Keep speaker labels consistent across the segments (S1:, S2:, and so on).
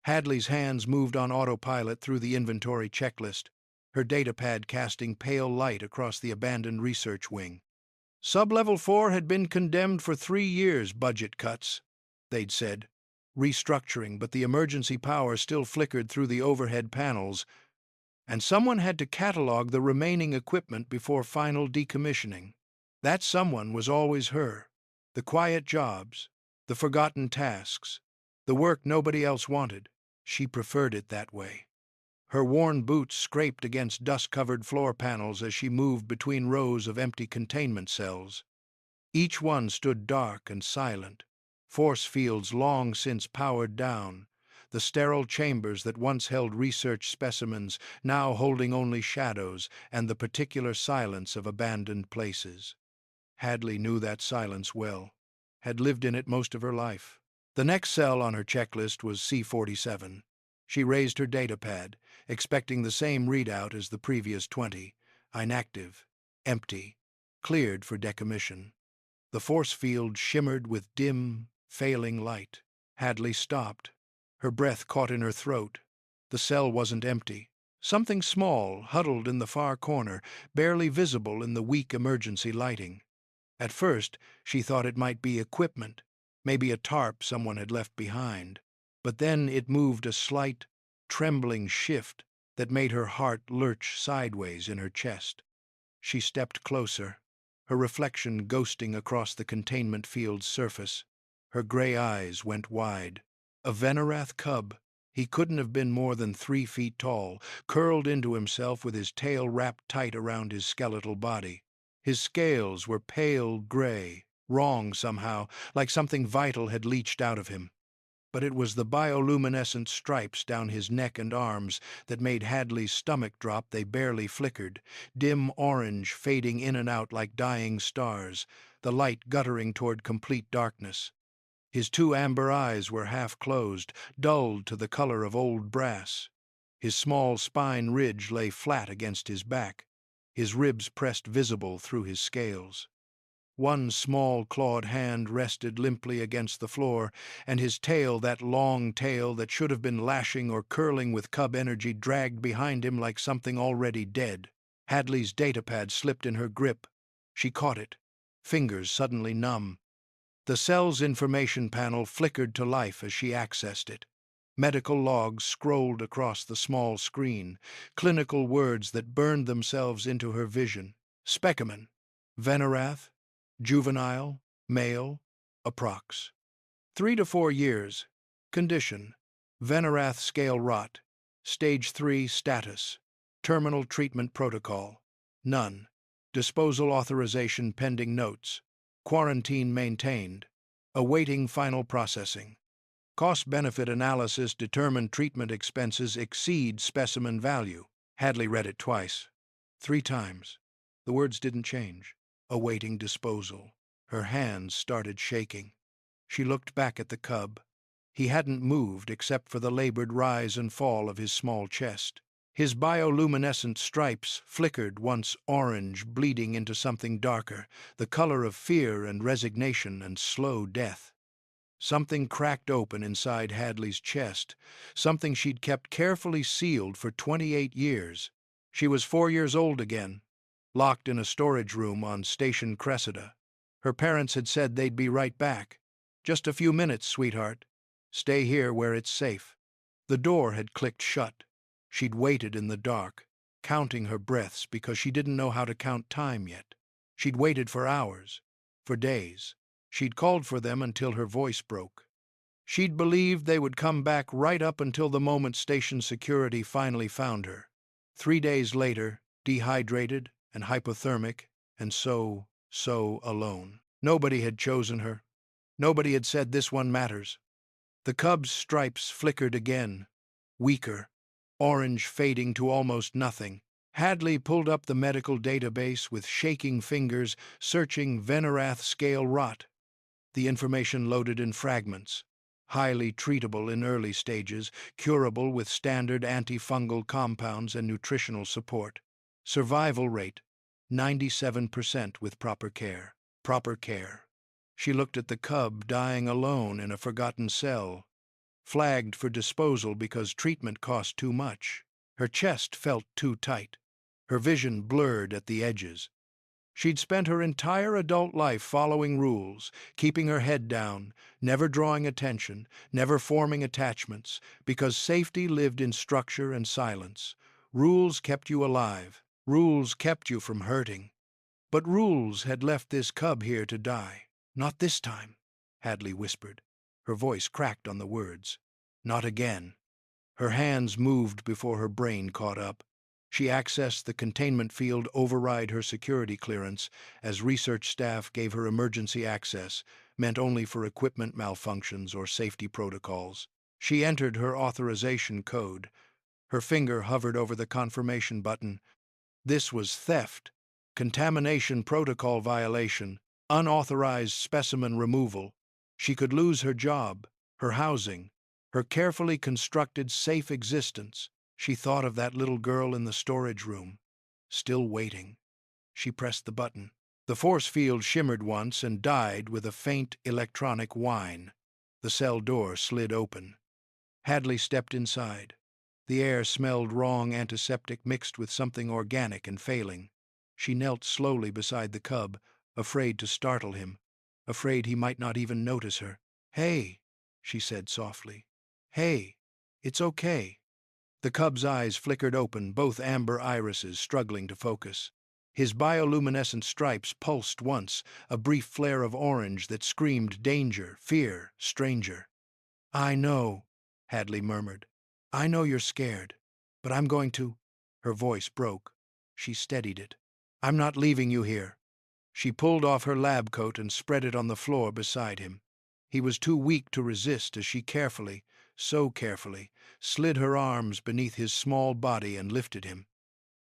S1: Hadley's hands moved on autopilot through the inventory checklist, her datapad casting pale light across the abandoned research wing. Sub-Level 4 had been condemned for 3 years budget cuts, they'd said, restructuring, but the emergency power still flickered through the overhead panels, and someone had to catalog the remaining equipment before final decommissioning. That someone was always her. The quiet jobs, the forgotten tasks, the work nobody else wanted. She preferred it that way. Her worn boots scraped against dust-covered floor panels as she moved between rows of empty containment cells. Each one stood dark and silent, force fields long since powered down, the sterile chambers that once held research specimens now holding only shadows and the particular silence of abandoned places. Hadley knew that silence well, had lived in it most of her life. The next cell on her checklist was C-47. She raised her datapad, expecting the same readout as the previous 20. Inactive, empty, cleared for decommission. The force field shimmered with dim, failing light. Hadley stopped. Her breath caught in her throat. The cell wasn't empty. Something small huddled in the far corner, barely visible in the weak emergency lighting. At first, she thought it might be equipment, maybe a tarp someone had left behind. But then it moved a slight, trembling shift that made her heart lurch sideways in her chest. She stepped closer, her reflection ghosting across the containment field's surface. Her gray eyes went wide. A Venorath cub. He couldn't have been more than 3 feet tall, curled into himself with his tail wrapped tight around his skeletal body. His scales were pale gray, wrong somehow, like something vital had leached out of him. But it was the bioluminescent stripes down his neck and arms that made Hadley's stomach drop. They barely flickered, dim orange fading in and out like dying stars, the light guttering toward complete darkness. His 2 amber eyes were half closed, dulled to the color of old brass. His small spine ridge lay flat against his back, his ribs pressed visible through his scales. One small clawed hand rested limply against the floor, and his tail, that long tail that should have been lashing or curling with cub energy, dragged behind him like something already dead. Hadley's datapad slipped in her grip. She caught it, fingers suddenly numb. The cell's information panel flickered to life as she accessed it. Medical logs scrolled across the small screen, clinical words that burned themselves into her vision. Specimen, Venorath, juvenile, male, approx. 3 to 4 years. Condition, Venorath scale rot. Stage 3 status. Terminal treatment protocol. None. Disposal authorization pending notes. Quarantine maintained. Awaiting final processing. Cost-benefit analysis determined treatment expenses exceed specimen value. Hadley read it twice. 3 times. The words didn't change. Awaiting disposal. Her hands started shaking. She looked back at the cub. He hadn't moved except for the labored rise and fall of his small chest. His bioluminescent stripes flickered, once orange, bleeding into something darker, the color of fear and resignation and slow death. Something cracked open inside Hadley's chest, something she'd kept carefully sealed for 28 years. She was 4 years old again, locked in a storage room on Station Cressida. Her parents had said they'd be right back. Just a few minutes, sweetheart. Stay here where it's safe. The door had clicked shut. She'd waited in the dark, counting her breaths because she didn't know how to count time yet. She'd waited for hours, for days. She'd called for them until her voice broke. She'd believed they would come back right up until the moment station security finally found her. 3 days later, dehydrated and hypothermic, and so alone. Nobody had chosen her. Nobody had said this one matters. The cub's stripes flickered again, weaker, orange fading to almost nothing. Hadley pulled up the medical database with shaking fingers, searching Venorath scale rot. The information loaded in fragments. Highly treatable in early stages, curable with standard antifungal compounds and nutritional support. Survival rate, 97% with proper care. Proper care. She looked at the cub dying alone in a forgotten cell. flagged for disposal because treatment cost too much. Her chest felt too tight. Her vision blurred at the edges. She'd spent her entire adult life following rules, keeping her head down, never drawing attention, never forming attachments, because safety lived in structure and silence. Rules kept you alive. Rules kept you from hurting. But rules had left this cub here to die. Not this time, Hadley whispered. Her voice cracked on the words. Not again. Her hands moved before her brain caught up. She accessed the containment field, override her security clearance, as research staff gave her emergency access, meant only for equipment malfunctions or safety protocols. She entered her authorization code. Her finger hovered over the confirmation button. This was theft, contamination protocol violation, unauthorized specimen removal. She could lose her job, her housing, her carefully constructed safe existence. She thought of that little girl in the storage room, still waiting. She pressed the button. The force field shimmered once and died with a faint electronic whine. The cell door slid open. Hadley stepped inside. The air smelled wrong antiseptic mixed with something organic and failing. She knelt slowly beside the cub, afraid to startle him, afraid he might not even notice her. "Hey," she said softly. "Hey, it's okay." The cub's eyes flickered open, both amber irises struggling to focus. His bioluminescent stripes pulsed once, a brief flare of orange that screamed danger, fear, stranger. "I know," Hadley murmured. "I know you're scared, but I'm going to—" Her voice broke. She steadied it. "I'm not leaving you here." She pulled off her lab coat and spread it on the floor beside him. He was too weak to resist as she carefully, so carefully, slid her arms beneath his small body and lifted him.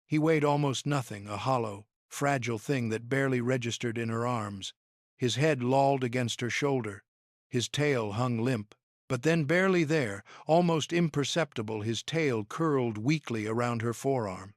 S1: He weighed almost nothing, a hollow, fragile thing that barely registered in her arms. His head lolled against her shoulder. His tail hung limp. But then barely there, almost imperceptible, his tail curled weakly around her forearm.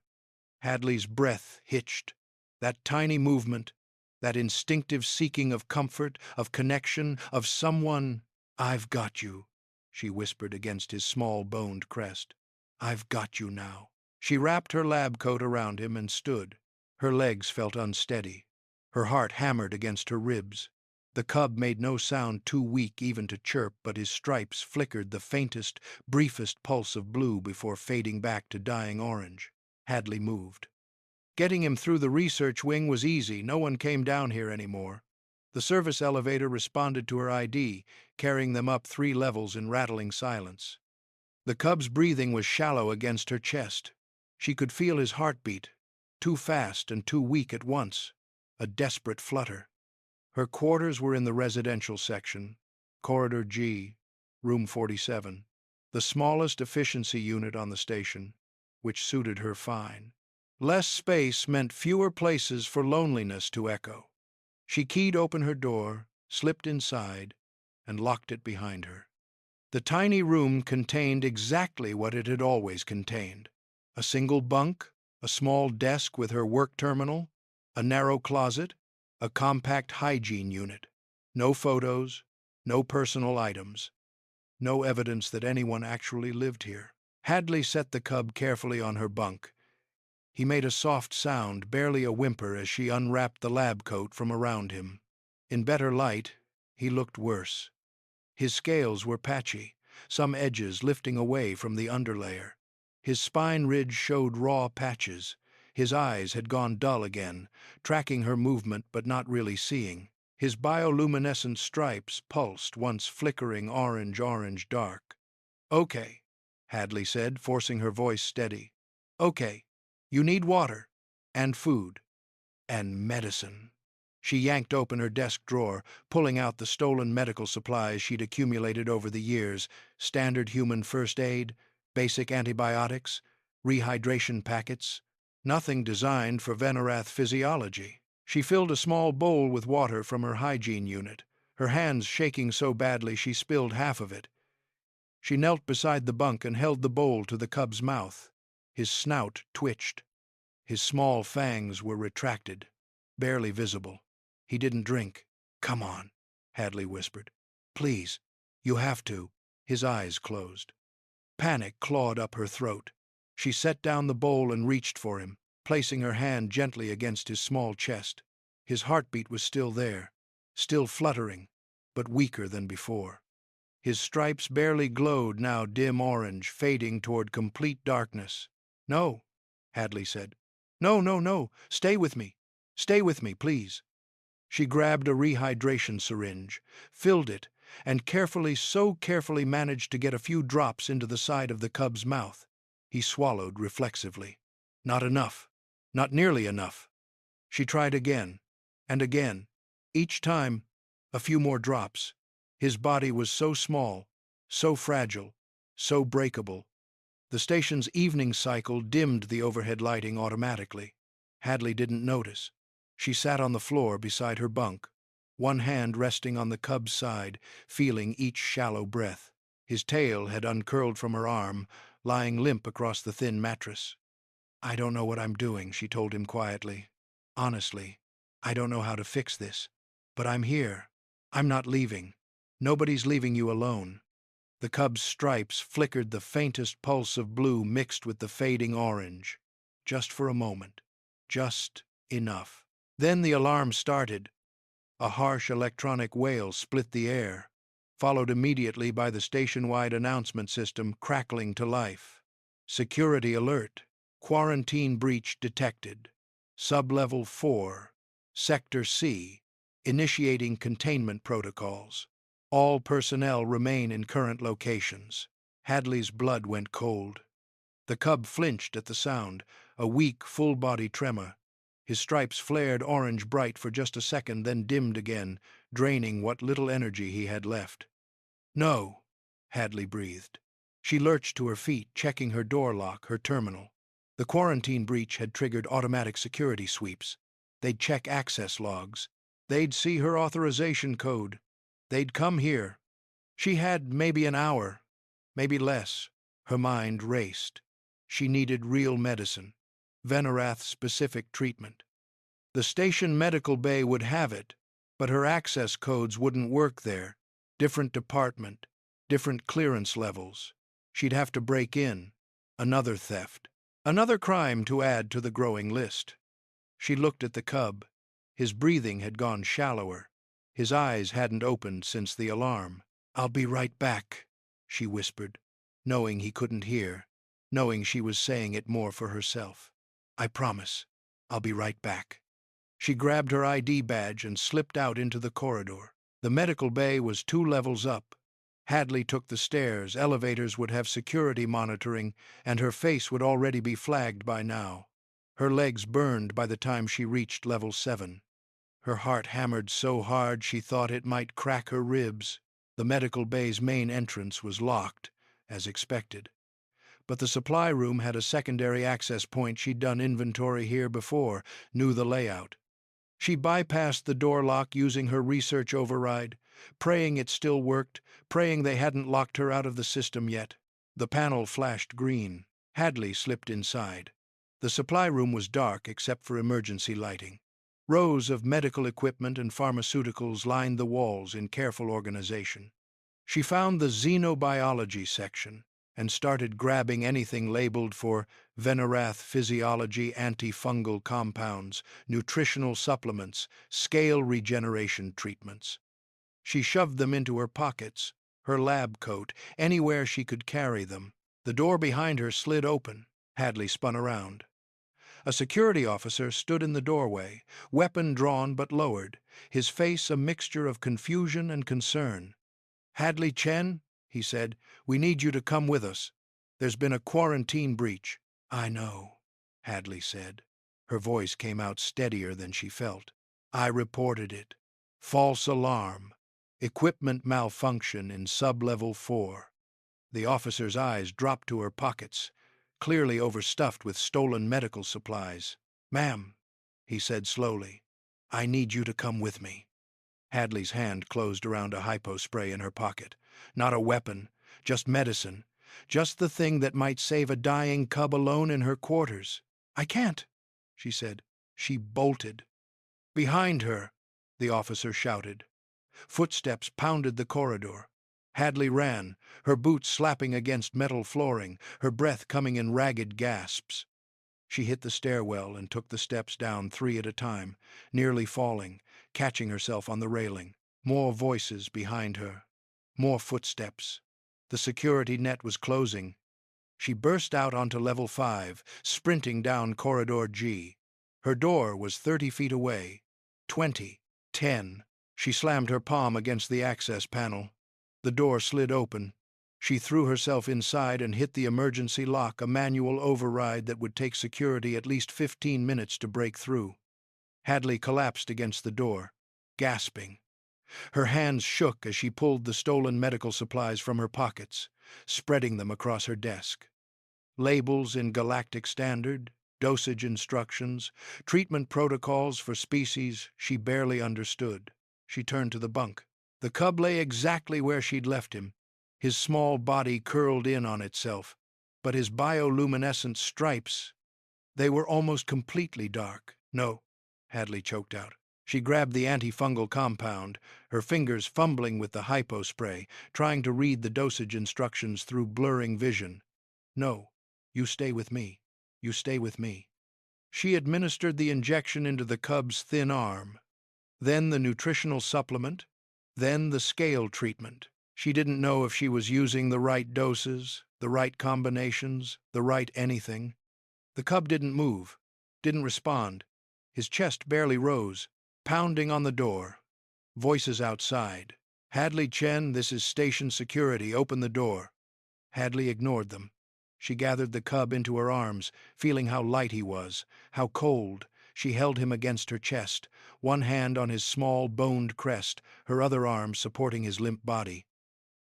S1: Hadley's breath hitched. That tiny movement, that instinctive seeking of comfort, of connection, of someone. "I've got you," she whispered against his small boned crest. "I've got you now." She wrapped her lab coat around him and stood. Her legs felt unsteady. Her heart hammered against her ribs. The cub made no sound too weak even to chirp, but his stripes flickered the faintest, briefest pulse of blue before fading back to dying orange. Hadley moved. Getting him through the research wing was easy. No one came down here anymore. The service elevator responded to her ID, carrying them up 3 levels in rattling silence. The cub's breathing was shallow against her chest. She could feel his heartbeat, too fast and too weak at once, a desperate flutter. Her quarters were in the residential section, Corridor G, Room 47, the smallest efficiency unit on the station, which suited her fine. Less space meant fewer places for loneliness to echo. She keyed open her door, slipped inside, and locked it behind her. The tiny room contained exactly what it had always contained: a single bunk, a small desk with her work terminal, a narrow closet, a compact hygiene unit. No photos, no personal items, no evidence that anyone actually lived here. Hadley set the cub carefully on her bunk. He made a soft sound, barely a whimper, as she unwrapped the lab coat from around him. In better light, he looked worse. His scales were patchy, some edges lifting away from the underlayer. His spine ridge showed raw patches. His eyes had gone dull again, tracking her movement but not really seeing. His bioluminescent stripes pulsed, once flickering orange dark. "Okay," Hadley said, forcing her voice steady. "Okay, you need water, and food, and medicine." She yanked open her desk drawer, pulling out the stolen medical supplies she'd accumulated over the years: standard human first aid, basic antibiotics, rehydration packets. Nothing designed for Venorath physiology. She filled a small bowl with water from her hygiene unit, her hands shaking so badly she spilled half of it. She knelt beside the bunk and held the bowl to the cub's mouth. His snout twitched. His small fangs were retracted, barely visible. He didn't drink. "Come on," Hadley whispered. "Please, you have to." His eyes closed. Panic clawed up her throat. She set down the bowl and reached for him, placing her hand gently against his small chest. His heartbeat was still there, still fluttering, but weaker than before. His stripes barely glowed, now dim orange, fading toward complete darkness. "No," Hadley said. "No, no, no. Stay with me. Stay with me, please." She grabbed a rehydration syringe, filled it, and so carefully managed to get a few drops into the side of the cub's mouth. He swallowed reflexively. Not enough. Not nearly enough. She tried again, and again. Each time, a few more drops. His body was so small, so fragile, so breakable. The station's evening cycle dimmed the overhead lighting automatically. Hadley didn't notice. She sat on the floor beside her bunk, one hand resting on the cub's side, feeling each shallow breath. His tail had uncurled from her arm, lying limp across the thin mattress. "I don't know what I'm doing," she told him quietly. "Honestly, I don't know how to fix this. But I'm here. I'm not leaving. Nobody's leaving you alone." The cub's stripes flickered the faintest pulse of blue mixed with the fading orange. Just for a moment. Just enough. Then the alarm started. A harsh electronic wail split the air, followed immediately by the station-wide announcement system crackling to life. "Security alert. Quarantine breach detected. Sublevel 4. Sector C. Initiating containment protocols. All personnel remain in current locations." Hadley's blood went cold. The cub flinched at the sound, a weak, full-body tremor. His stripes flared orange bright for just a second, then dimmed again, draining what little energy he had left. "No," Hadley breathed. She lurched to her feet, checking her door lock, her terminal. The quarantine breach had triggered automatic security sweeps. They'd check access logs. They'd see her authorization code. They'd come here. She had maybe an hour, maybe less. Her mind raced. She needed real medicine. Venorath-specific treatment. The station medical bay would have it, but her access codes wouldn't work there. Different department, different clearance levels. She'd have to break in. Another theft. Another crime to add to the growing list. She looked at the cub. His breathing had gone shallower. His eyes hadn't opened since the alarm. "I'll be right back," she whispered, knowing he couldn't hear, knowing she was saying it more for herself. "I promise. I'll be right back." She grabbed her ID badge and slipped out into the corridor. The medical bay was 2 levels up. Hadley took the stairs. Elevators would have security monitoring, and her face would already be flagged by now. Her legs burned by the time she reached level 7. Her heart hammered so hard she thought it might crack her ribs. The medical bay's main entrance was locked, as expected. But the supply room had a secondary access point. She'd done inventory here before, knew the layout. She bypassed the door lock using her research override, praying it still worked, praying they hadn't locked her out of the system yet. The panel flashed green. Hadley slipped inside. The supply room was dark except for emergency lighting. Rows of medical equipment and pharmaceuticals lined the walls in careful organization. She found the xenobiology section and started grabbing anything labeled for Venorath physiology, antifungal compounds, nutritional supplements, scale regeneration treatments. She shoved them into her pockets, her lab coat, anywhere she could carry them. The door behind her slid open. Hadley spun around. A security officer stood in the doorway, weapon drawn but lowered, his face a mixture of confusion and concern. "Hadley Chen," he said, "we need you to come with us. There's been a quarantine breach." "I know," Hadley said. Her voice came out steadier than she felt. "I reported it. False alarm. Equipment malfunction in sublevel 4. The officer's eyes dropped to her pockets, clearly overstuffed with stolen medical supplies. "Ma'am," he said slowly, "I need you to come with me." Hadley's hand closed around a hypo spray in her pocket. Not a weapon, just medicine, just the thing that might save a dying cub alone in her quarters. "I can't," she said. She bolted. "Behind her," the officer shouted. Footsteps pounded the corridor. Hadley ran, her boots slapping against metal flooring, her breath coming in ragged gasps. She hit the stairwell and took the steps down 3 at a time, nearly falling, catching herself on the railing. More voices behind her. More footsteps. The security net was closing. She burst out onto level 5, sprinting down corridor G. Her door was 30 feet away. 20. 10. She slammed her palm against the access panel. The door slid open. She threw herself inside and hit the emergency lock, a manual override that would take security at least 15 minutes to break through. Hadley collapsed against the door, gasping. Her hands shook as she pulled the stolen medical supplies from her pockets, spreading them across her desk. Labels in galactic standard, dosage instructions, treatment protocols for species she barely understood. She turned to the bunk. The cub lay exactly where she'd left him, his small body curled in on itself, but his bioluminescent stripes, they were almost completely dark. No, Hadley choked out. She grabbed the antifungal compound, her fingers fumbling with the hypo spray, trying to read the dosage instructions through blurring vision. No, you stay with me. You stay with me. She administered the injection into the cub's thin arm, then the nutritional supplement, then the scale treatment. She didn't know if she was using the right doses, the right combinations, the right anything. The cub didn't move, didn't respond. His chest barely rose, pounding on the door. Voices outside. Hadley Chen, this is station security, open the door. Hadley ignored them. She gathered the cub into her arms, feeling how light he was, how cold. She held him against her chest, one hand on his small, boned crest, her other arm supporting his limp body.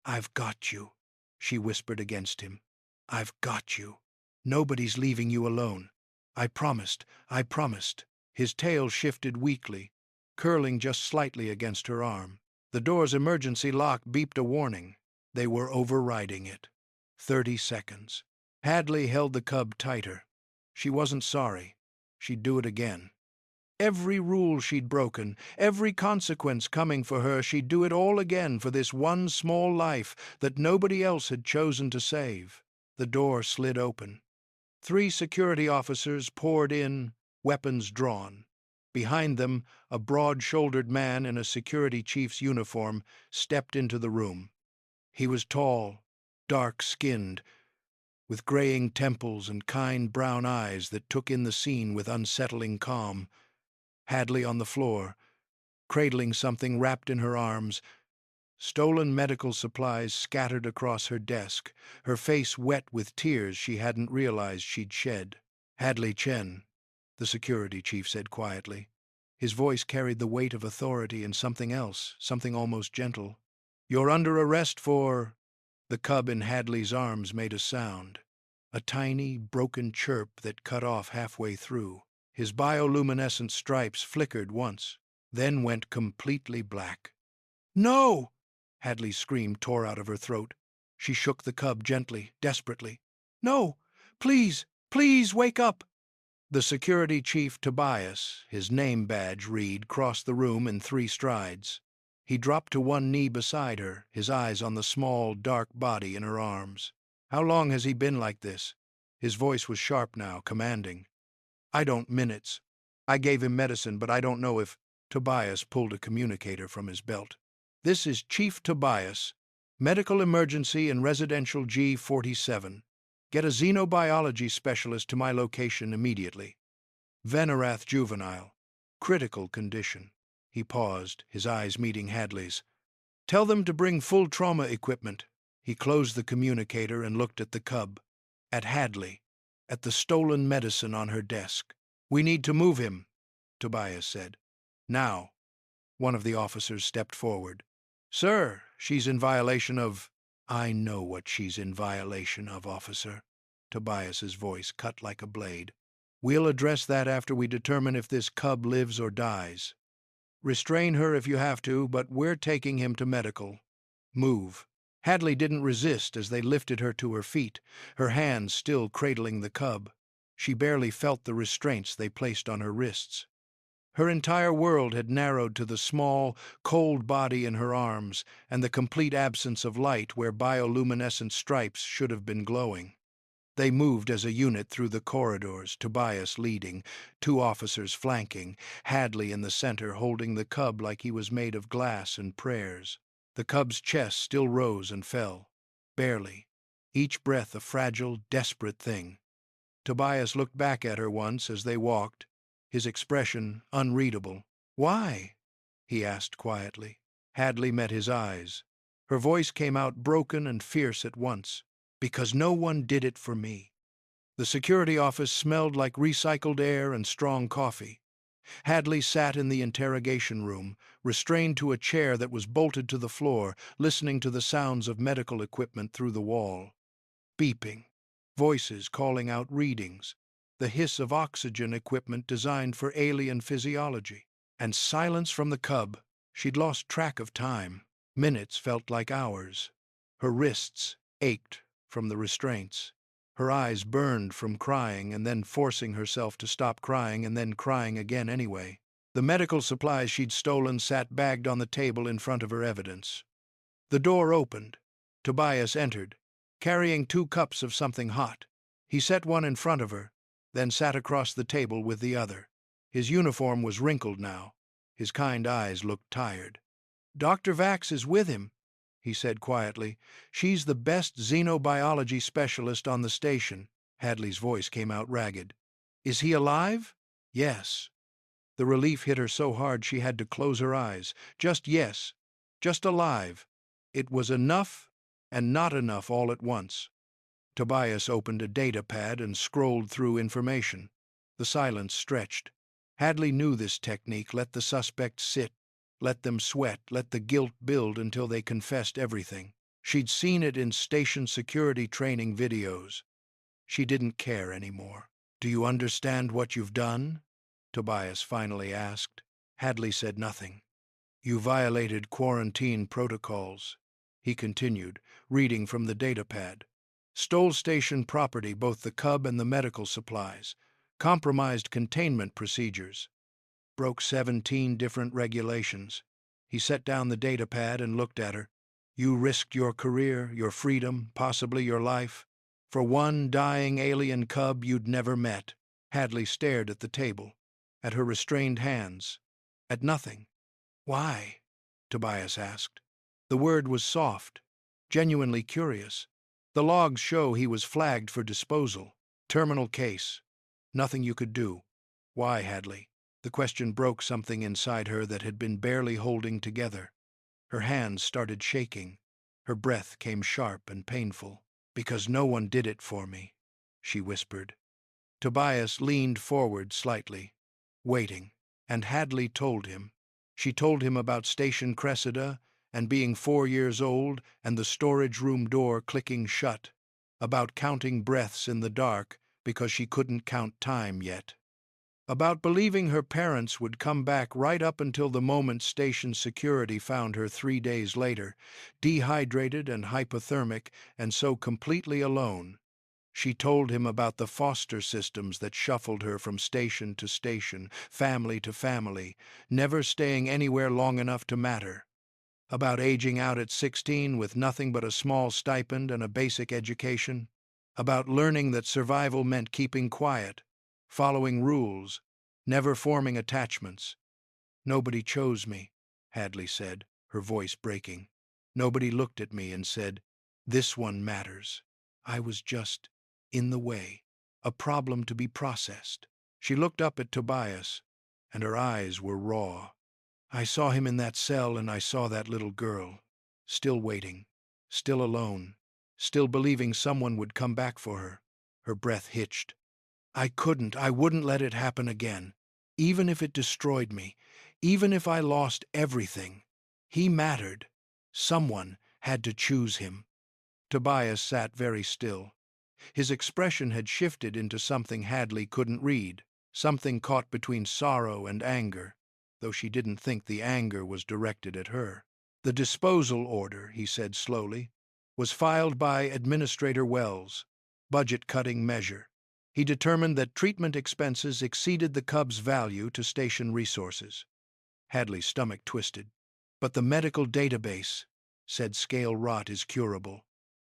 S1: "I've got you," she whispered against him. "I've got you. Nobody's leaving you alone. I promised, I promised." His tail shifted weakly, curling just slightly against her arm. The door's emergency lock beeped a warning. They were overriding it. 30 seconds. Hadley held the cub tighter. She wasn't sorry. She'd do it again. Every rule she'd broken, every consequence coming for her, she'd do it all again for this one small life that nobody else had chosen to save. The door slid open. 3 security officers poured in, weapons drawn. Behind them, a broad-shouldered man in a security chief's uniform stepped into the room. He was tall, dark-skinned, with graying temples and kind brown eyes that took in the scene with unsettling calm. Hadley on the floor, cradling something wrapped in her arms, stolen medical supplies scattered across her desk, her face wet with tears she hadn't realized she'd shed. "Hadley Chen," the security chief said quietly. His voice carried the weight of authority and something else, something almost gentle. "You're under arrest for—" The cub in Hadley's arms made a sound, a tiny, broken chirp that cut off halfway through. His bioluminescent stripes flickered once, then went completely black. "No!" Hadley's scream tore out of her throat. She shook the cub gently, desperately. "No! Please, please wake up!" The security chief, Tobias, his name badge read, crossed the room in 3 strides. He dropped to one knee beside her, his eyes on the small, dark body in her arms. "How long has he been like this?" His voice was sharp now, commanding. "I don't minutes. I gave him medicine, but I don't know if—" Tobias pulled a communicator from his belt. "This is Chief Tobias, medical emergency in residential G47. Get a xenobiology specialist to my location immediately. Venorath juvenile. Critical condition." He paused, his eyes meeting Hadley's. "Tell them to bring full trauma equipment." He closed the communicator and looked at the cub, at Hadley, at the stolen medicine on her desk. "We need to move him," Tobias said. "Now." One of the officers stepped forward. "Sir, she's in violation of—" "I know what she's in violation of, officer." Tobias's voice cut like a blade. "We'll address that after we determine if this cub lives or dies. Restrain her if you have to, but we're taking him to medical. Move." Hadley didn't resist as they lifted her to her feet, her hands still cradling the cub. She barely felt the restraints they placed on her wrists. Her entire world had narrowed to the small, cold body in her arms and the complete absence of light where bioluminescent stripes should have been glowing. They moved as a unit through the corridors, Tobias leading, two officers flanking, Hadley in the center holding the cub like he was made of glass and prayers. The cub's chest still rose and fell, barely, each breath a fragile, desperate thing. Tobias looked back at her once as they walked, his expression unreadable. "Why?" he asked quietly. Hadley met his eyes. Her voice came out broken and fierce at once. "Because no one did it for me." The security office smelled like recycled air and strong coffee. Hadley sat in the interrogation room, restrained to a chair that was bolted to the floor, listening to the sounds of medical equipment through the wall. Beeping, voices calling out readings, the hiss of oxygen equipment designed for alien physiology, and silence from the cub. She'd lost track of time. Minutes felt like hours. Her wrists ached from the restraints. Her eyes burned from crying and then forcing herself to stop crying and then crying again anyway. The medical supplies she'd stolen sat bagged on the table in front of her evidence. The door opened. Tobias entered, carrying 2 cups of something hot. He set one in front of her, then sat across the table with the other. His uniform was wrinkled now. His kind eyes looked tired. "Dr. Vax is with him," he said quietly. "She's the best xenobiology specialist on the station." Hadley's voice came out ragged. "Is he alive?" "Yes." The relief hit her so hard she had to close her eyes. Just yes. Just alive. It was enough and not enough all at once. Tobias opened a data pad and scrolled through information. The silence stretched. Hadley knew this technique: let the suspects sit, let them sweat, let the guilt build until they confessed everything. She'd seen it in station security training videos. She didn't care anymore. "Do you understand what you've done?" Tobias finally asked. Hadley said nothing. "You violated quarantine protocols," he continued, reading from the datapad. "Stole station property, both the cub and the medical supplies. Compromised containment procedures. Broke 17 different regulations." He set down the datapad and looked at her. "You risked your career, your freedom, possibly your life, for one dying alien cub you'd never met." Hadley stared at the table, at her restrained hands, at nothing. "Why?" Tobias asked. The word was soft, genuinely curious. "The logs show he was flagged for disposal. Terminal case. Nothing you could do." "Why, Hadley?" The question broke something inside her that had been barely holding together. Her hands started shaking. Her breath came sharp and painful. "Because no one did it for me," she whispered. Tobias leaned forward slightly, waiting, and Hadley told him. She told him about Station Cressida and being 4 years old and the storage room door clicking shut, about counting breaths in the dark because she couldn't count time yet, about believing her parents would come back right up until the moment station security found her 3 days later, dehydrated and hypothermic and so completely alone. She told him about the foster systems that shuffled her from station to station, family to family, never staying anywhere long enough to matter. About aging out at 16 with nothing but a small stipend and a basic education. About learning that survival meant keeping quiet, following rules, never forming attachments. "Nobody chose me," Hadley said, her voice breaking. "Nobody looked at me and said, 'This one matters.' I was just in the way, a problem to be processed." She looked up at Tobias, and her eyes were raw. "I saw him in that cell, and I saw that little girl, still waiting, still alone, still believing someone would come back for her." Her breath hitched. I wouldn't let it happen again, even if it destroyed me, even if I lost everything. He mattered. Someone had to choose him." Tobias sat very still. His expression had shifted into something Hadley couldn't read, something caught between sorrow and anger, though she didn't think the anger was directed at her. "The disposal order," he said slowly, "was filed by Administrator Wells. Budget-cutting measure. He determined that treatment expenses exceeded the cub's value to station resources. Hadley's stomach twisted. But the medical database said scale rot is curable.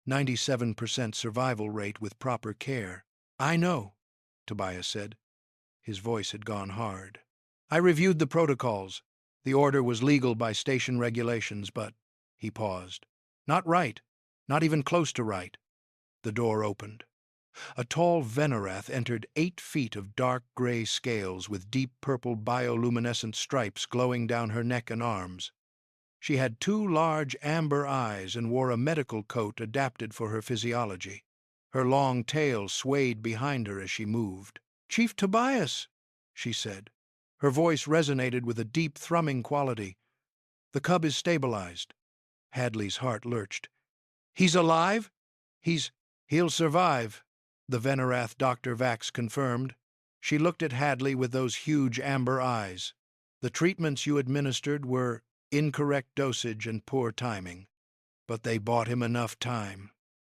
S1: 97% survival rate with proper care. I know, Tobias said. His voice had gone hard. I reviewed the protocols. The order was legal by station regulations, but... He paused. Not right. Not even close to right. The door opened. A tall Venorath entered 8 feet of dark gray scales with deep purple bioluminescent stripes glowing down her neck and arms. She had 2 large amber eyes and wore a medical coat adapted for her physiology. Her long tail swayed behind her as she moved. "Chief Tobias," she said. Her voice resonated with a deep thrumming quality. "The cub is stabilized." Hadley's heart lurched. "He's alive? He'll survive," the Venorath Dr. Vax confirmed. She looked at Hadley with those huge amber eyes. "The treatments you administered were incorrect dosage and poor timing. But they bought him enough time."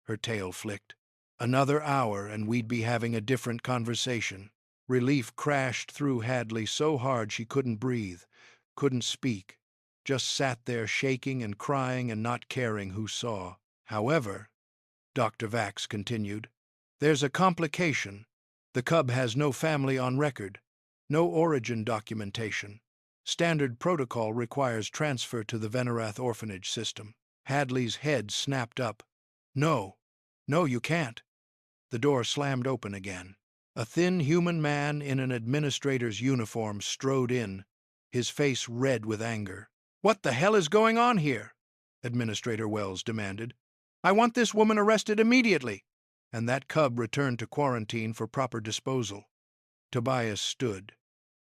S1: Her tail flicked. "Another hour and we'd be having a different conversation." Relief crashed through Hadley so hard she couldn't breathe, couldn't speak, just sat there shaking and crying and not caring who saw. "However," Dr. Vax continued, "there's a complication. The cub has no family on record, no origin documentation. Standard protocol requires transfer to the Venorath orphanage system." Hadley's head snapped up. "No, you can't." The door slammed open again. A thin human man in an administrator's uniform strode in, his face red with anger. "What the hell is going on here?" Administrator Wells demanded. "I want this woman arrested immediately, and that cub returned to quarantine for proper disposal." Tobias stood.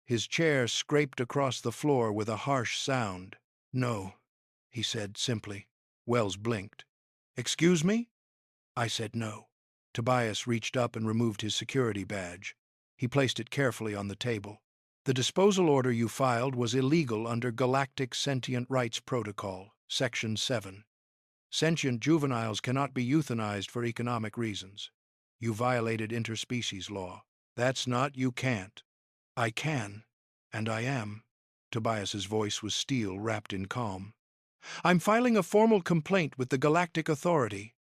S1: His chair scraped across the floor with a harsh sound. "No," he said simply. Wells blinked. "Excuse me?" "I said no." Tobias reached up and removed his security badge. He placed it carefully on the table. "The disposal order you filed was illegal under Galactic Sentient Rights Protocol, Section 7. Sentient juveniles cannot be euthanized for economic reasons. You violated interspecies law." "That's not you can't." "I can, and I am." Tobias's voice was steel wrapped in calm. "I'm filing a formal complaint with the Galactic Authority.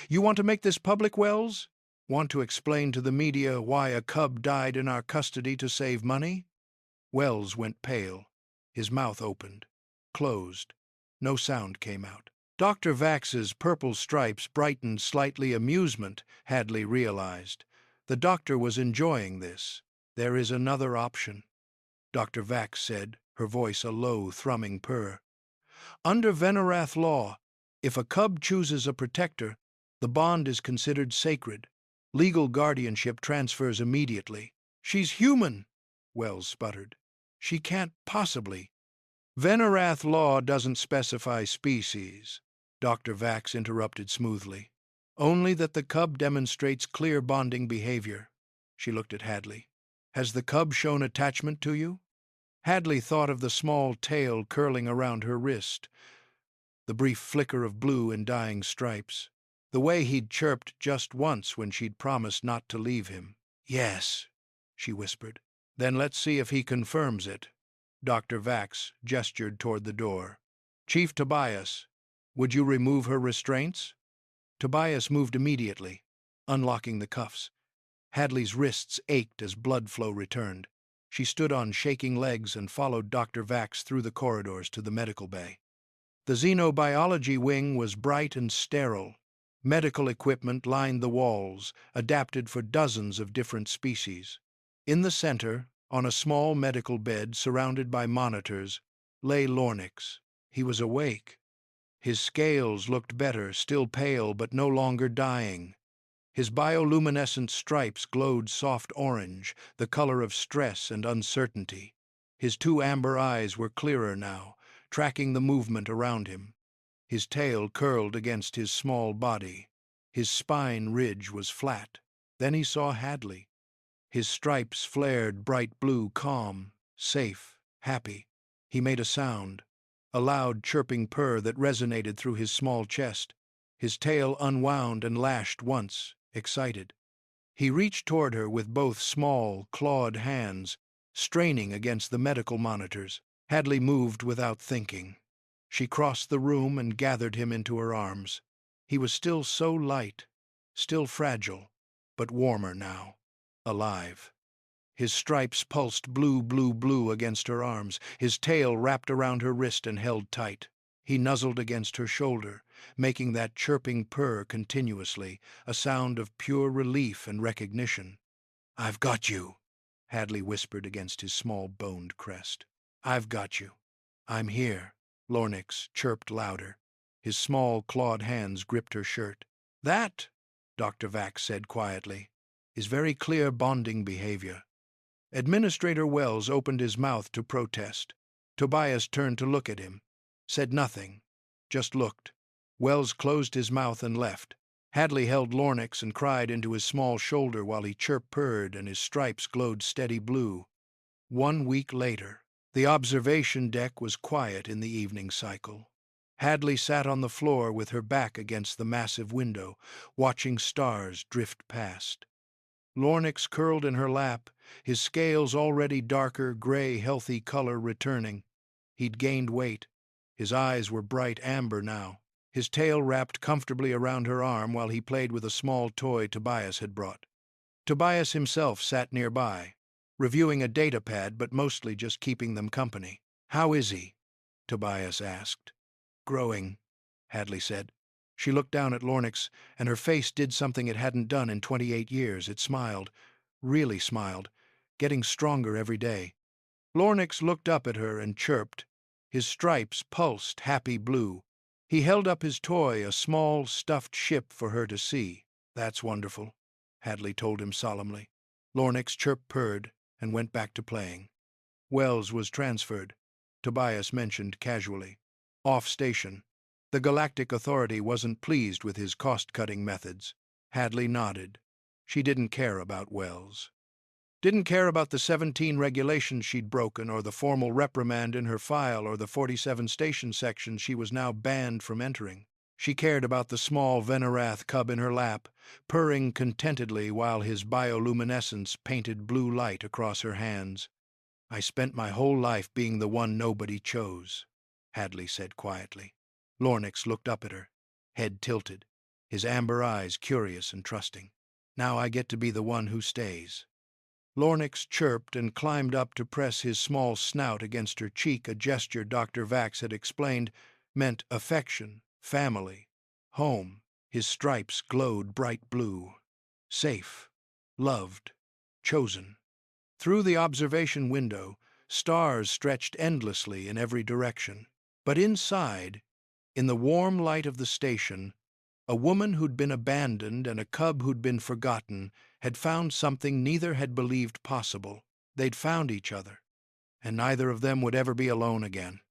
S1: You want to make this public, Wells? Want to explain to the media why a cub died in our custody to save money?" Wells went pale. His mouth opened, closed. No sound came out. Dr. Vax's purple stripes brightened slightly amusement, Hadley realized. The doctor was enjoying this. "There is another option," Dr. Vax said, her voice a low, thrumming purr. "Under Venorath law, if a cub chooses a protector, the bond is considered sacred. Legal guardianship transfers immediately." "She's human," Wells sputtered. "She can't possibly." "Venorath law doesn't specify species," Dr. Vax interrupted smoothly. "Only that the cub demonstrates clear bonding behavior." She looked at Hadley. "Has the cub shown attachment to you?" Hadley thought of the small tail curling around her wrist, the brief flicker of blue in dying stripes, the way he'd chirped just once when she'd promised not to leave him. "Yes," she whispered. "Then let's see if he confirms it." Dr. Vax gestured toward the door. "Chief Tobias, would you remove her restraints?" Tobias moved immediately, unlocking the cuffs. Hadley's wrists ached as blood flow returned. She stood on shaking legs and followed Dr. Vax through the corridors to the medical bay. The xenobiology wing was bright and sterile. Medical equipment lined the walls, adapted for dozens of different species. In the center, on a small medical bed surrounded by monitors, lay Lornix. He was awake. His scales looked better, still pale but no longer dying. His bioluminescent stripes glowed soft orange, the color of stress and uncertainty. His 2 amber eyes were clearer now, tracking the movement around him. His tail curled against his small body. His spine ridge was flat. Then he saw Hadley. His stripes flared bright blue, calm, safe, happy. He made a sound, a loud chirping purr that resonated through his small chest. His tail unwound and lashed once, excited. He reached toward her with both small, clawed hands, straining against the medical monitors. Hadley moved without thinking. She crossed the room and gathered him into her arms. He was still so light, still fragile, but warmer now, alive. His stripes pulsed blue against her arms, his tail wrapped around her wrist and held tight. He nuzzled against her shoulder, making that chirping purr continuously, a sound of pure relief and recognition. "I've got you," Hadley whispered against his small boned crest. "I've got you. I'm here," Lornix chirped louder. His small clawed hands gripped her shirt. "That," Dr. Vax said quietly, "is very clear bonding behavior." Administrator Wells opened his mouth to protest. Tobias turned to look at him, said nothing, just looked. Wells closed his mouth and left. Hadley held Lornix and cried into his small shoulder while he chirp-purred and his stripes glowed steady blue. 1 week later, the observation deck was quiet in the evening cycle. Hadley sat on the floor with her back against the massive window, watching stars drift past. Lornix curled in her lap, his scales already darker, gray, healthy color returning. He'd gained weight. His eyes were bright amber now. His tail wrapped comfortably around her arm while he played with a small toy Tobias had brought. Tobias himself sat nearby, reviewing a data pad but mostly just keeping them company. "How is he?" Tobias asked. "Growing," Hadley said. She looked down at Lornix, and her face did something it hadn't done in 28 years. It smiled, really smiled, getting stronger every day. Lornix looked up at her and chirped. His stripes pulsed happy blue. He held up his toy, a small stuffed ship, for her to see. "That's wonderful," Hadley told him solemnly. Lornix chirp-purred and went back to playing. Wells was transferred, Tobias mentioned casually. Off station. The Galactic Authority wasn't pleased with his cost-cutting methods. Hadley nodded. She didn't care about Wells. Didn't care about the 17 regulations she'd broken, or the formal reprimand in her file, or the 47 station sections she was now banned from entering. She cared about the small Venorath cub in her lap, purring contentedly while his bioluminescence painted blue light across her hands. "I spent my whole life being the one nobody chose," Hadley said quietly. Lornix looked up at her, head tilted, his amber eyes curious and trusting. "Now I get to be the one who stays." Lornix chirped and climbed up to press his small snout against her cheek, a gesture Dr. Vax had explained meant affection, family, home. His stripes glowed bright blue. Safe, loved, chosen. Through the observation window, stars stretched endlessly in every direction. But inside, in the warm light of the station, a woman who'd been abandoned and a cub who'd been forgotten had found something neither had believed possible. They'd found each other, and neither of them would ever be alone again.